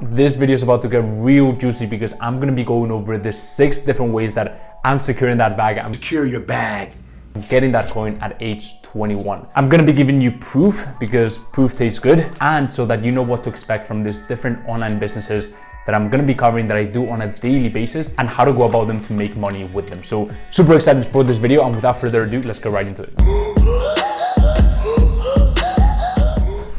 This video is about to get real juicy because I'm gonna be going over the 6 different ways that I'm securing that bag. I'm Secure your bag. getting that coin at age 21. I'm gonna be giving you proof because proof tastes good, and so that you know what to expect from these different online businesses that I'm gonna be covering that I do on a daily basis and how to go about them to make money with them. So super excited for this video, and without further ado, let's get right into it.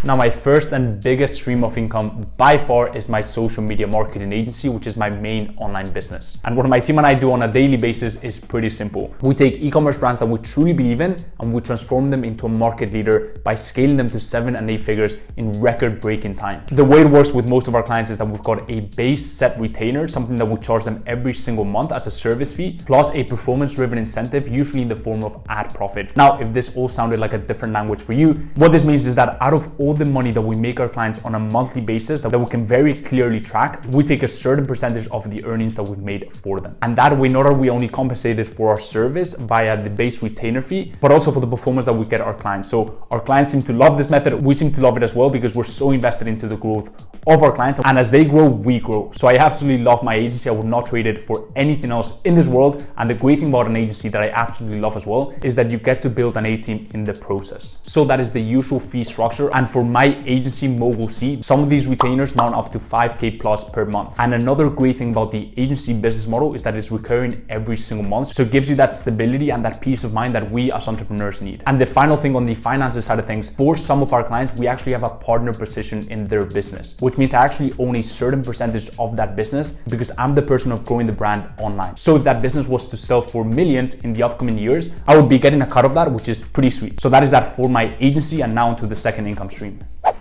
Now, my first and biggest stream of income by far is my social media marketing agency, which is my main online business. And what my team and I do on a daily basis is pretty simple. We take e-commerce brands that we truly believe in and we transform them into a market leader by scaling them to 7 and 8 figures in record-breaking time. The way it works with most of our clients is that we've got a base set retainer, something that we charge them every single month as a service fee, plus a performance-driven incentive, usually in the form of ad profit. Now, if this all sounded like a different language for you, what this means is that out of all the money that we make our clients on a monthly basis that we can very clearly track, we take a certain percentage of the earnings that we've made for them. And that way, not are we only compensated for our service via the base retainer fee, but also for the performance that we get our clients. So our clients seem to love this method. We seem to love it as well because we're so invested into the growth of our clients. And as they grow, we grow. So I absolutely love my agency. I would not trade it for anything else in this world. And the great thing about an agency that I absolutely love as well is that you get to build an A-team in the process. So that is the usual fee structure. And for my agency Mogul C, some of these retainers mount up to 5K plus per month. And another great thing about the agency business model is that it's recurring every single month. So it gives you that stability and that peace of mind that we as entrepreneurs need. And the final thing on the finances side of things, for some of our clients, we actually have a partner position in their business, which means I actually own a certain percentage of that business because I'm the person of growing the brand online. So if that business was to sell for millions in the upcoming years, I would be getting a cut of that, which is pretty sweet. So that is that for my agency, and now onto the second income stream.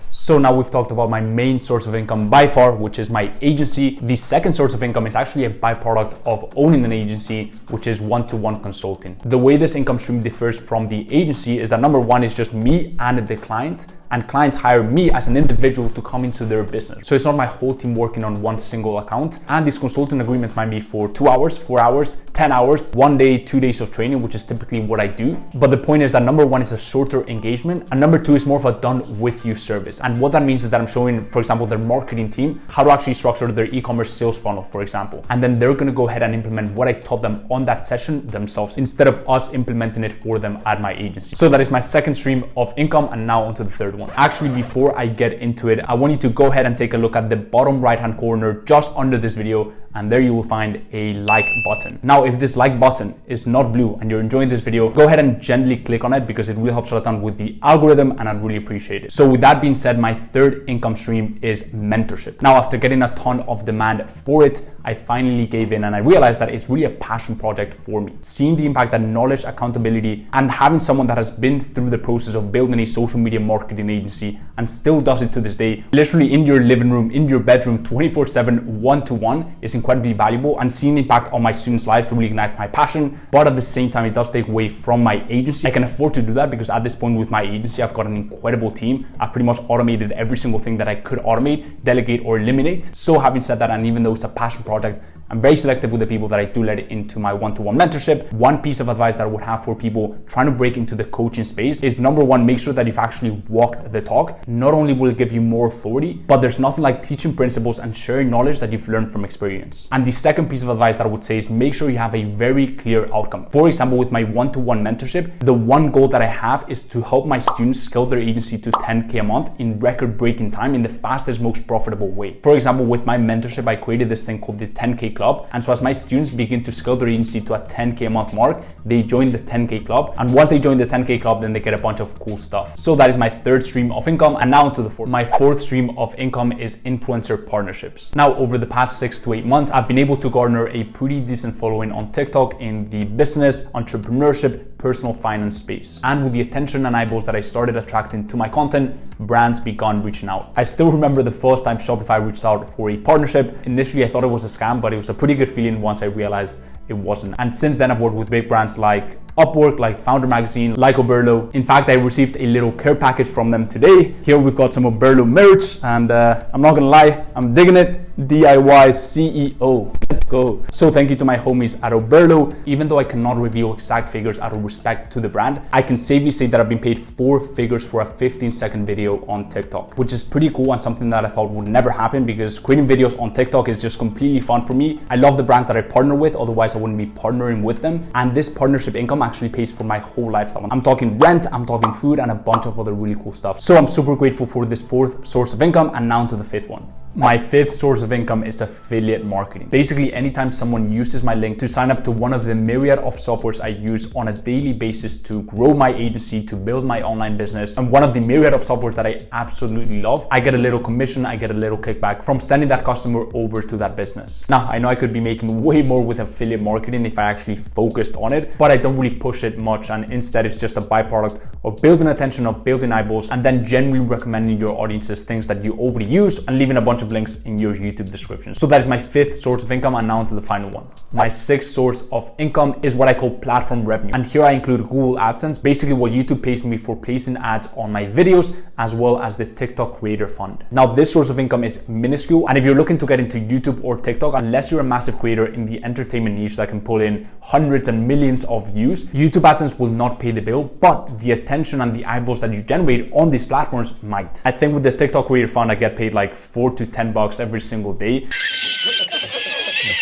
So now we've talked about my main source of income by far, which is my agency. The second source of income is actually a byproduct of owning an agency, which is one-to-one consulting. The way this income stream differs from the agency is that number one is just me and the client, and clients hire me as an individual to come into their business. So it's not my whole team working on one single account. And these consulting agreements might be for 2 hours, 4 hours, 10 hours, 1 day, 2 days of training, which is typically what I do. But the point is that number one is a shorter engagement, and number two is more of a done with you service. And what that means is that I'm showing, for example, their marketing team how to actually structure their e-commerce sales funnel, for example. And then they're gonna go ahead and implement what I taught them on that session themselves, instead of us implementing it for them at my agency. So that is my second stream of income, and now onto the third one. Actually, before I get into it, I want you to go ahead and take a look at the bottom right-hand corner just under this video, and there you will find a like button. Now, if this like button is not blue and you're enjoying this video, go ahead and gently click on it because it really helps a lot with the algorithm, and I'd really appreciate it. So with that being said, my third income stream is mentorship. Now, after getting a ton of demand for it, I finally gave in and I realized that it's really a passion project for me. Seeing the impact that knowledge, accountability, and having someone that has been through the process of building a social media marketing agency and still does it to this day, literally in your living room, in your bedroom, 24/7, one-to-one, is incredibly valuable. And seeing the impact on my students' lives really ignites my passion, but at the same time, it does take away from my agency. I can afford to do that because at this point with my agency, I've got an incredible team. I've pretty much automated every single thing that I could automate, delegate, or eliminate. So having said that, and even though it's a passion project, I'm very selective with the people that I do let into my one-to-one mentorship. One piece of advice that I would have for people trying to break into the coaching space is number one, make sure that you've actually walked the talk. Not only will it give you more authority, but there's nothing like teaching principles and sharing knowledge that you've learned from experience. And the second piece of advice that I would say is make sure you have a very clear outcome. For example, with my one-to-one mentorship, the one goal that I have is to help my students scale their agency to 10K a month in record-breaking time in the fastest, most profitable way. For example, with my mentorship, I created this thing called the 10K Club. And so as my students begin to scale their agency to a 10K a month mark, they join the 10K Club. And once they join the 10K Club, then they get a bunch of cool stuff. So that is my third stream of income. And now to the fourth. My fourth stream of income is influencer partnerships. Now, over the past 6 to 8 months, I've been able to garner a pretty decent following on TikTok in the business, entrepreneurship, personal finance space. And with the attention and eyeballs that I started attracting to my content, brands began reaching out. I still remember the first time Shopify reached out for a partnership. Initially, I thought it was a scam, but it was a pretty good feeling once I realized it wasn't. And since then, I've worked with big brands like Upwork, like Founder Magazine, like Oberlo. In fact, I received a little care package from them today. Here we've got some Oberlo merch, and I'm not gonna lie, I'm digging it. DIY CEO, let's go. So thank you to my homies at Oberlo. Even though I cannot reveal exact figures out of respect to the brand, I can safely say that I've been paid 4 figures for a 15-second video on TikTok, which is pretty cool and something that I thought would never happen, because creating videos on TikTok is just completely fun for me. I love the brands that I partner with, otherwise I wouldn't be partnering with them. And this partnership income actually pays for my whole lifestyle. I'm talking rent, I'm talking food, and a bunch of other really cool stuff. So I'm super grateful for this 4th source of income, and now to the 5th one. My 5th source of income is affiliate marketing. Basically, anytime someone uses my link to sign up to one of the myriad of softwares I use on a daily basis to grow my agency, to build my online business, and one of the myriad of softwares that I absolutely love, I get a little commission, I get a little kickback from sending that customer over to that business. Now, I know I could be making way more with affiliate marketing if I actually focused on it, but I don't really push it much, and instead it's just a byproduct of building attention, of building eyeballs, and then generally recommending your audiences things that you already use and leaving a bunch of links in your YouTube description. So that is my 5th source of income, and now to the final one. My 6th source of income is what I call platform revenue. And here I include Google AdSense, basically what YouTube pays me for placing ads on my videos, as well as the TikTok Creator Fund. Now, this source of income is minuscule, and if you're looking to get into YouTube or TikTok, unless you're a massive creator in the entertainment niche that can pull in hundreds and millions of views, YouTube AdSense will not pay the bill, but the attention and the eyeballs that you generate on these platforms might. I think with the TikTok Creator Fund, I get paid like $4 to $10 every single day.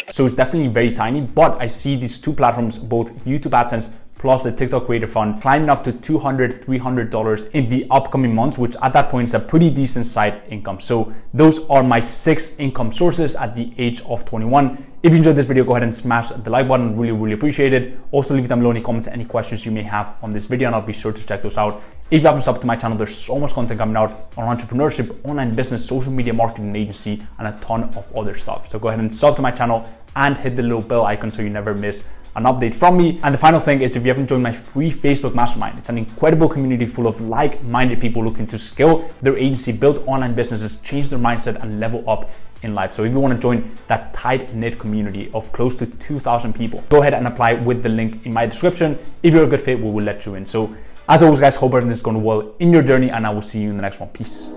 So it's definitely very tiny, but I see these two platforms, both YouTube AdSense plus the TikTok Creator Fund, climbing up to $200, $300 in the upcoming months, which at that point is a pretty decent side income. So those are my 6 income sources at the age of 21. If you enjoyed this video, go ahead and smash the like button. Really appreciate it. Also, leave down below any comments, any questions you may have on this video, and I'll be sure to check those out. If you haven't subbed to my channel, there's so much content coming out on entrepreneurship, online business, social media marketing agency, and a ton of other stuff. So go ahead and sub to my channel and hit the little bell icon so you never miss an update from me. And the final thing is, if you haven't joined my free Facebook mastermind, it's an incredible community full of like-minded people looking to scale their agency, build online businesses, change their mindset, and level up in life. So if you want to join that tight-knit community of close to 2,000 people, go ahead and apply with the link in my description. If you're a good fit, we will let you in. So as always, guys, hope everything is going well in your journey, and I will see you in the next one. Peace.